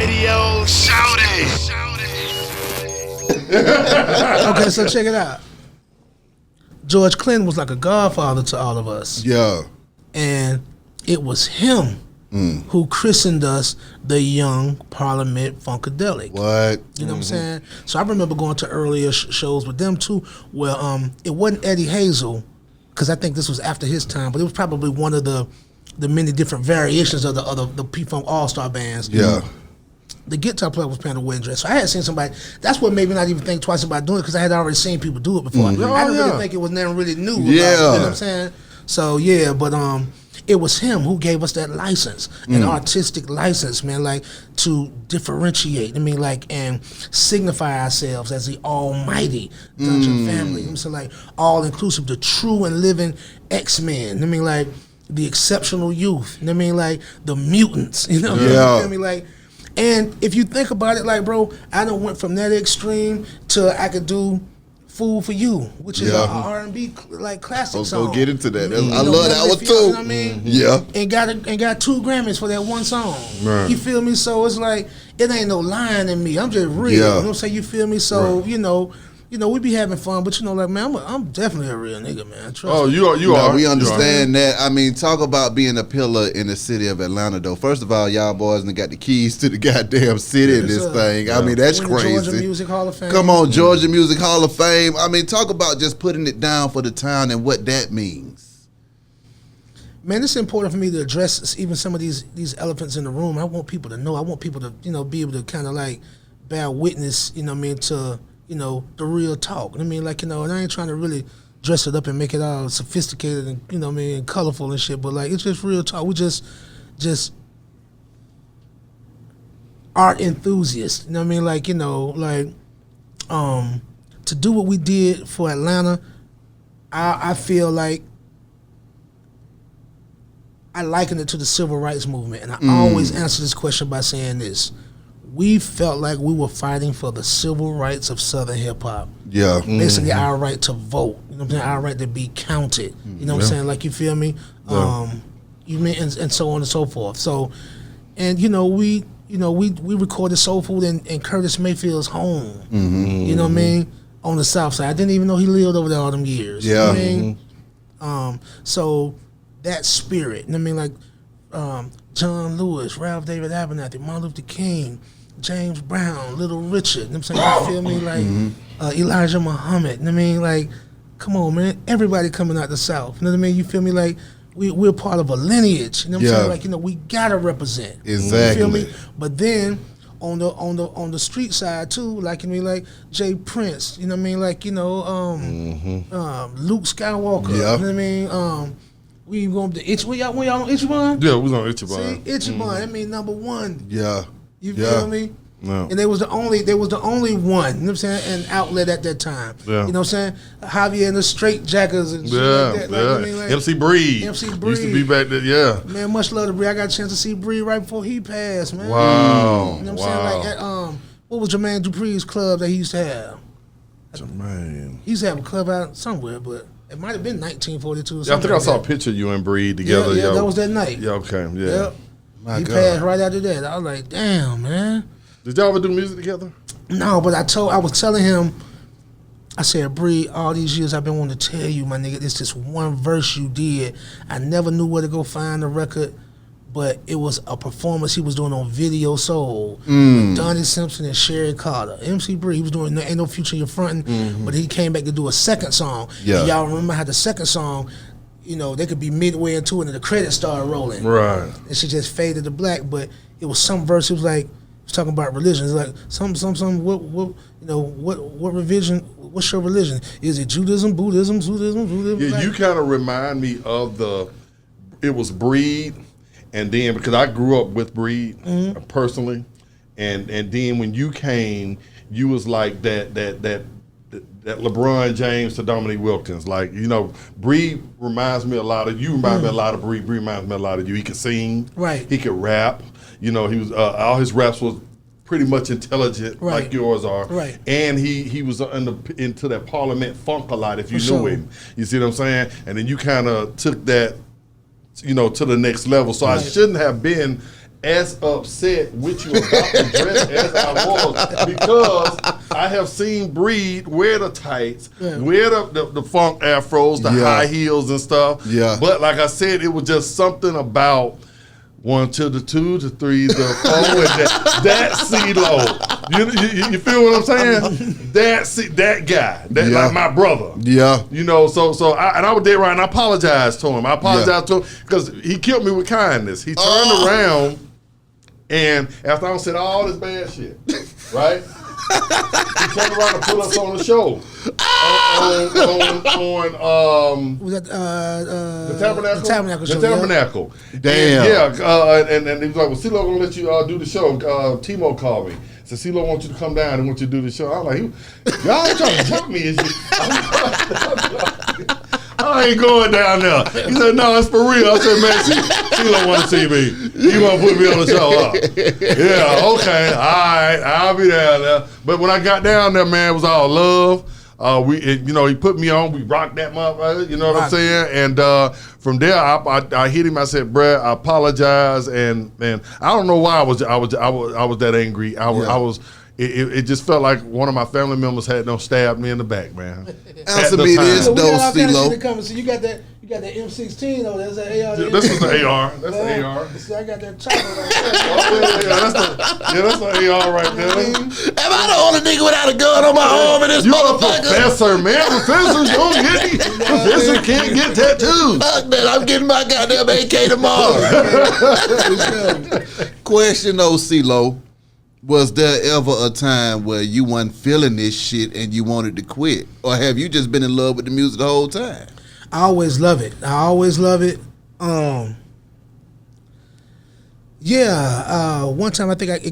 radio. Shout it. Okay, so check it out. George Clinton was like a godfather to all of us. Yeah. And it was him who christened us the Young Parliament Funkadelic. What? You know what I'm saying? So I remember going to earlier shows with them too, where it wasn't Eddie Hazel, because I think this was after his time, but it was probably one of the many different variations of the P-Funk All-Star bands. Yeah. The guitar player was playing the wedding dress. So I had seen somebody. That's what made me not even think twice about doing it, because I had already seen people do it before. I didn't really think it was never really new. Yeah. About, you know what I'm saying? So yeah, but it was him who gave us that license, an artistic license, man, like to differentiate. I mean, like, and signify ourselves as the almighty Dungeon family. You know, so like all inclusive, the true and living X-Men. I mean, like the exceptional youth. You know what I mean, like the mutants. You know, you feel me, like. And if you think about it, like, bro, I done went from that extreme to I could do "Fool for You," which is an R&B like classic song. Go get into that. You I love that one too. You know what I mean? Yeah. And got 2 Grammys for that one song. Right. You feel me? So it's like it ain't no lying in me. I'm just real. Yeah. You know what I'm saying? You feel me? So you know, we be having fun, but you know, like, man, I'm definitely a real nigga, man. Trust me. You are. We understand that. I mean, talk about being a pillar in the city of Atlanta, though. First of all, y'all boys done got the keys to the goddamn city in this thing. Yeah. I mean, that's crazy. Georgia Music Hall of Fame. Come on, Georgia Music Hall of Fame. I mean, talk about just putting it down for the town and what that means. Man, it's important for me to address even some of these elephants in the room. I want people to know. I want people to, you know, be able to kind of like bear witness, you know what I mean, to, you know, the real talk. I mean, like, you know, and I ain't trying to really dress it up and make it all sophisticated and, you know what I mean, and colorful and shit, but like, it's just real talk. We just art enthusiasts, you know what I mean? Like, you know, like, to do what we did for Atlanta, I feel like I liken it to the civil rights movement, and I always answer this question by saying this. We felt like we were fighting for the civil rights of Southern hip hop. Yeah. Basically our right to vote. You know what I'm saying? Our right to be counted. You know what I'm saying? Like, you feel me? You mean and so on and so forth. So, and you know, we recorded Soul Food in Curtis Mayfield's home. You know what I mean? On the South Side. I didn't even know he lived over there all them years. You know what I mean? So that spirit, you know what I mean? Like John Lewis, Ralph David Abernathy, Martin Luther King, James Brown, Little Richard, you know what I'm saying? You feel me? Like Elijah Muhammad, you know what I mean? Like, come on, man. Everybody coming out the South, you know what I mean? You feel me? Like, we're part of a lineage, you know what I'm saying? Like, you know, we gotta represent. Exactly. You feel me? But then on the street side too, like, you know, like Jay Prince, you know what I mean? Like, you know, Luke Skywalker, you know what I mean? We going to Itch. Y'all on Ichiban? Yeah, we on Ichiban. See, Ichiban. I mean, #1. Yeah. You feel me? No. And they was the only one, you know what I'm saying, an outlet at that time. Yeah. You know what I'm saying? Javier and the Straight Jackers and shit like that. Like, I mean, like, MC Breed. MC Breed. Used to be back there, Man, much love to Breed. I got a chance to see Breed right before he passed, man. Wow. You know what I'm saying? Like, at, what was Jermaine Dupri's club that he used to have? Jermaine. He used to have a club out somewhere, but it might have been 1942 or something. Yeah, I think I saw a picture of you and Breed together. Yeah, that was that night. Yeah, okay, yeah. Yep. He passed right after that. I was like, damn, man. Did y'all ever do music together? No, but I was telling him, I said, Breed, all these years I've been wanting to tell you, my nigga, it's this one verse you did. I never knew where to go find the record, but it was a performance he was doing on Video Soul with Donnie Simpson and Sherry Carter. MC Breed, he was doing Ain't No Future in Your Frontin', but he came back to do a second song. Yeah. And y'all remember how the second song, you know, they could be midway into it and the credits started rolling. Right. And she just faded to black, but it was some verse, it was like, talking about religion. It's like what religion? What's your religion? Is it Judaism, Buddhism? Yeah, like, you kind of remind me of it was Breed, and then because I grew up with Breed personally, and then when you came, you was like that LeBron James to Dominique Wilkins. Like, you know, Breed reminds me a lot of you. Remind me a lot of Breed. Breed reminds me a lot of you. He could sing. Right. He could rap. You know, he was all his raps was pretty much intelligent, like yours are. Right. And he was into that Parliament funk a lot. If you knew him, you see what I'm saying. And then you kind of took that, you know, to the next level. So I shouldn't have been as upset with you about the dress as I was, because I have seen Breed wear the tights, wear the funk afros, the high heels and stuff. Yeah. But like I said, it was just something about 1 to the 2 to 3 to 4 and that CEELO. You feel what I'm saying? That guy, like my brother. Yeah. You know, so I was there right, and I apologized to him. I apologized to him because he killed me with kindness. He turned around, and after I said all this bad shit, right? He turned around and put us on the show. Was that the Tabernacle? The Tabernacle show. The Tabernacle. Damn. And he was like, well, CEELO gonna let you do the show. Timo called me. Said, CEELO wants you to come down and want you to do the show. I'm like, y'all trying to jump me, is you? I ain't going down there. He said, no, it's for real. I said, man, CEELO want to see me. You want to put me on the show, huh? Yeah, okay. All right, I'll be down there. But when I got down there, man, it was all love. He put me on. We rocked that motherfucker. You know what I'm saying? And from there, I hit him. I said, "Bruh, I apologize." And I don't know why I was that angry. It just felt like one of my family members had stabbed me in the back, man. Answer me this, though, CEELO. So you got that M16 though. That's an AR. This is the AR. That's the AR. See, I got that chopper right there. That's the AR right there. Am I the only nigga without a gun on my arm in this motherfucker? Professor, man. Professors don't get it. Professors can't get tattoos. Fuck that. I'm getting my goddamn AK tomorrow. Question though, CEELO. Was there ever a time where you wasn't feeling this shit and you wanted to quit? Or have you just been in love with the music the whole time? I always love it. One time I think a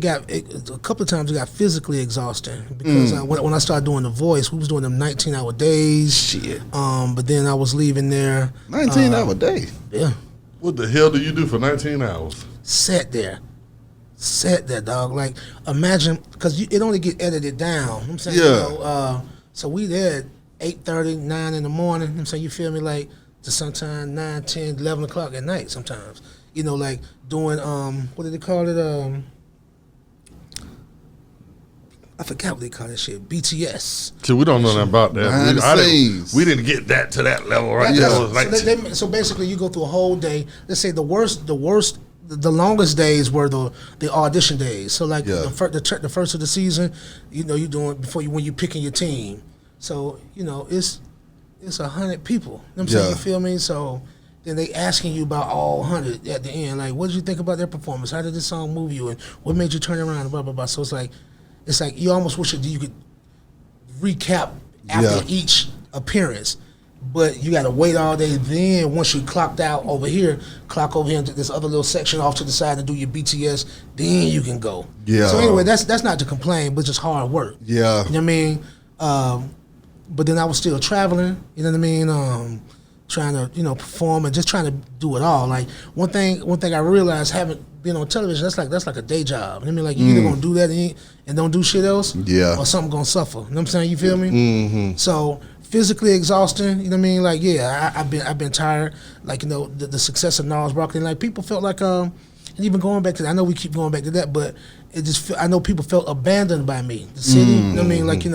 couple of times it got physically exhausting because when I started doing The Voice, we was doing them 19-hour days. Shit. But then I was leaving there. 19-hour days? Yeah. What the hell do you do for 19 hours? Sat there, dog. Like, imagine, because it only get edited down. I'm saying, so we there at 8:30, 9 in the morning. I'm saying, you feel me, like to sometime 9, 10, 11 o'clock at night. Sometimes, like doing what did they call it? I forgot what they call that shit. BTS. So we don't know nothing about that. We didn't get that to that level, right? Yeah. So basically, you go through a whole day. Let's say the longest days were the audition days. So like the first of the season, you doing when you picking your team. So it's 100 people. You know what I'm saying? You feel me? So then they asking you about all 100 at the end. Like, what did you think about their performance? How did this song move you? And what made you turn around? And blah blah blah. So it's like you almost wish you could recap after each appearance. But you got to wait all day. Then once you clocked out over here, clock over here into this other little section off to the side and do your BTS. Then you can go. Yeah. So anyway, that's not to complain, but just hard work. Yeah. You know what I mean? But then I was still traveling. You know what I mean? Trying to perform and just trying to do it all. Like one thing I realized, having been on television, that's like a day job. You know what I mean? Like you either gonna do that and don't do shit else, or something gonna suffer. You know what I'm saying? You feel me? Mm-hmm. So physically exhausting. You know what I mean? Like I've been tired. Like the success of Gnarls Barkley. Like people felt like and even going back to that, I know we keep going back to that, but it just I know people felt abandoned by me, the city. You know what I mean? Like and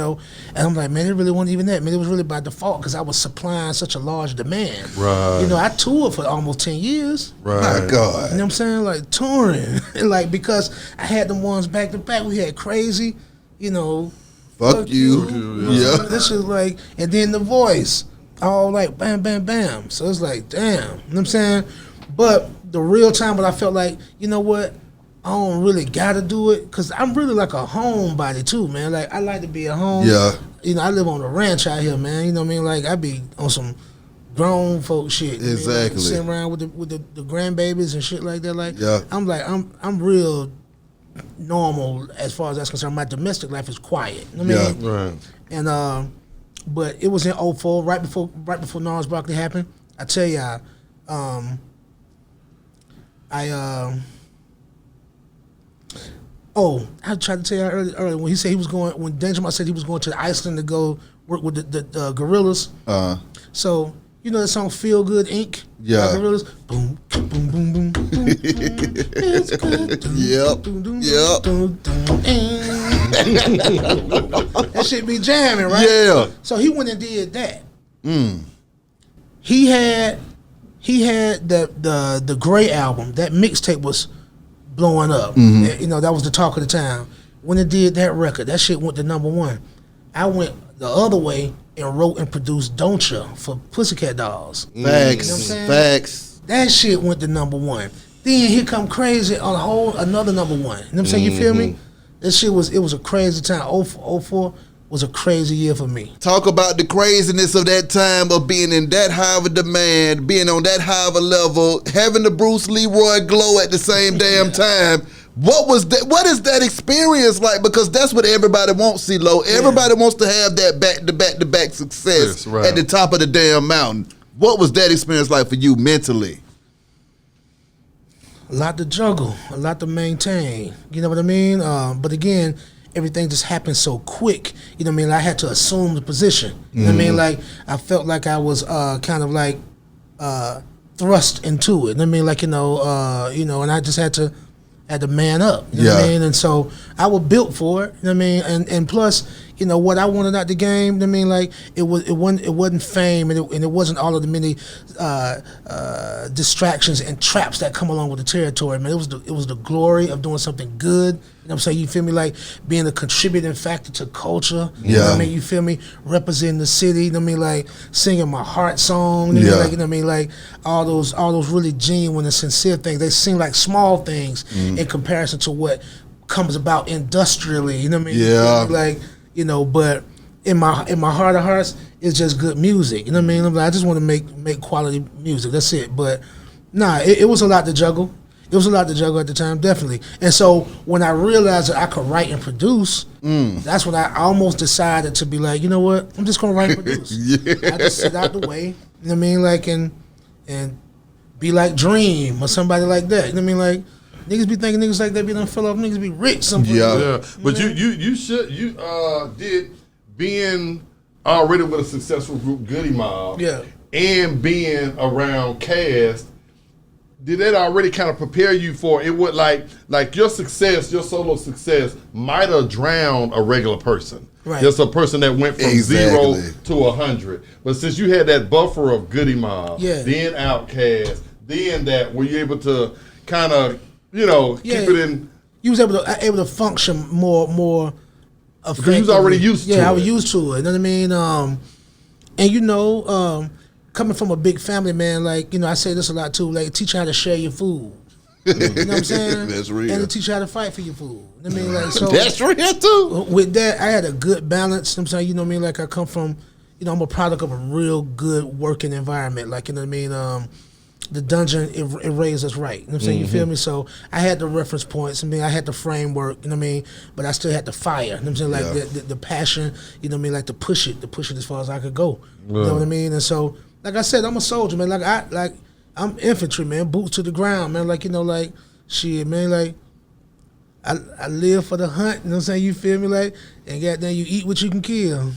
I'm like, man, it really wasn't even that. Man, it was really by default because I was supplying such a large demand. Right. I toured for almost 10 years. Right. My God. You know what I'm saying? Like touring, like because I had them ones back to back. We had Crazy, Fuck you. Yeah. This is like, and then The Voice, all like bam, bam, bam. So it's like, damn. You know what I'm saying? But the real time when I felt like, you know what, I don't really gotta do it, because I'm really like a homebody too, man. Like I like to be at home. Yeah. I live on a ranch out here, man. You know what I mean? Like I be on some grown folk shit. Exactly. Sitting around with the grandbabies and shit like that. Like I'm real normal as far as that's concerned. My domestic life is quiet. You know what I mean? Right. And but it was in 2004, right before Gnarls Barkley happened. I tell y'all, I tried to tell you earlier when he said he was going, when Danger Mouse said he was going to Iceland to go work with the gorillas. So the song "Feel Good Inc." Yeah. Gorillas. Boom, boom, boom, boom, boom. It's good. Yep. That shit be jamming, right? Yeah. So he went and did that. He had the Gray album. That mixtape was blowing up. You know, that was the talk of the town. When it did that record, that shit went to #1. I went the other way and wrote and produced Don't Ya for Pussycat Dolls. Facts. You know what I'm saying? Facts. That shit went to #1. Then here come Crazy on another #1. You know what I'm saying? You feel me? That shit was a crazy time. 04 was a crazy year for me. Talk about the craziness of that time of being in that high of a demand, being on that high of a level, having the Bruce Leroy glow at the same damn time. What was that? What is that experience like? Because that's what everybody wants, CeeLo. Everybody wants to have that back-to-back success at the top of the damn mountain. What was that experience like for you mentally? A lot to juggle, a lot to maintain. You know what I mean? But again, everything just happened so quick. You know what I mean? I had to assume the position. You know what I mean? Like, I felt like I was kind of like thrust into it. You know what I mean? Like, and I just had to man up. You know what I mean? And so I was built for it. You know what I mean? And plus, you know what I wanted out the game. You know what I mean? Like it wasn't fame, and it wasn't all of the many distractions and traps that come along with the territory. Man, it was the glory of doing something good. You know what I'm saying? You feel me? Like being a contributing factor to culture. You know what I mean? You feel me? Representing the city. You know what I mean? Like singing my heart song. You know what I mean? Like all those really genuine and sincere things. They seem like small things in comparison to what comes about industrially. You know what I mean? Yeah. Like, you know, but in my heart of hearts, it's just good music. You know what I mean? I'm like, I just want to make quality music. That's it. But nah, it was a lot to juggle. It was a lot to juggle at the time, definitely. And so when I realized that I could write and produce, that's when I almost decided to be like, you know what? I'm just gonna write and produce. I just sit out the way. You know what I mean? Like and be like Dream or somebody like that. You know what I mean? Like niggas be thinking niggas like that be done fell off. Niggas be rich. Something. But you did being already with a successful group, Goody Mob. And being around Cast. Did that already kind of prepare you for it? Would like your success, your solo success might have drowned a regular person. Right. Just a person that went from 0 to 100. But since you had that buffer of Goody Mob, then Outkast, then that, were you able to kind of, keep it in? You was able to function more effectively. Because you was already used to it. Yeah, I was used to it. You know what I mean? And coming from a big family, man, like, I say this a lot too, like, teach you how to share your food. You know what I'm saying? That's real. And to teach you how to fight for your food. You know what I mean? Like, so that's real too. With that, I had a good balance. You know what I'm saying? You know what I mean? Like, I come from, I'm a product of a real good working environment. Like, you know what I mean? The dungeon, it raised us right. You know what I'm saying? You feel me? So I had the reference points. I mean, I had the framework, you know what I mean? But I still had the fire. You know what I'm saying? Like the passion, you know what I mean? Like to push it as far as I could go. You know what I mean? And so, like I said, I'm a soldier, man. I'm infantry, man. Boots to the ground, man. Like, shit, man. Like, I live for the hunt. You know what I'm saying? You feel me? Like, and goddamn, you eat what you can kill.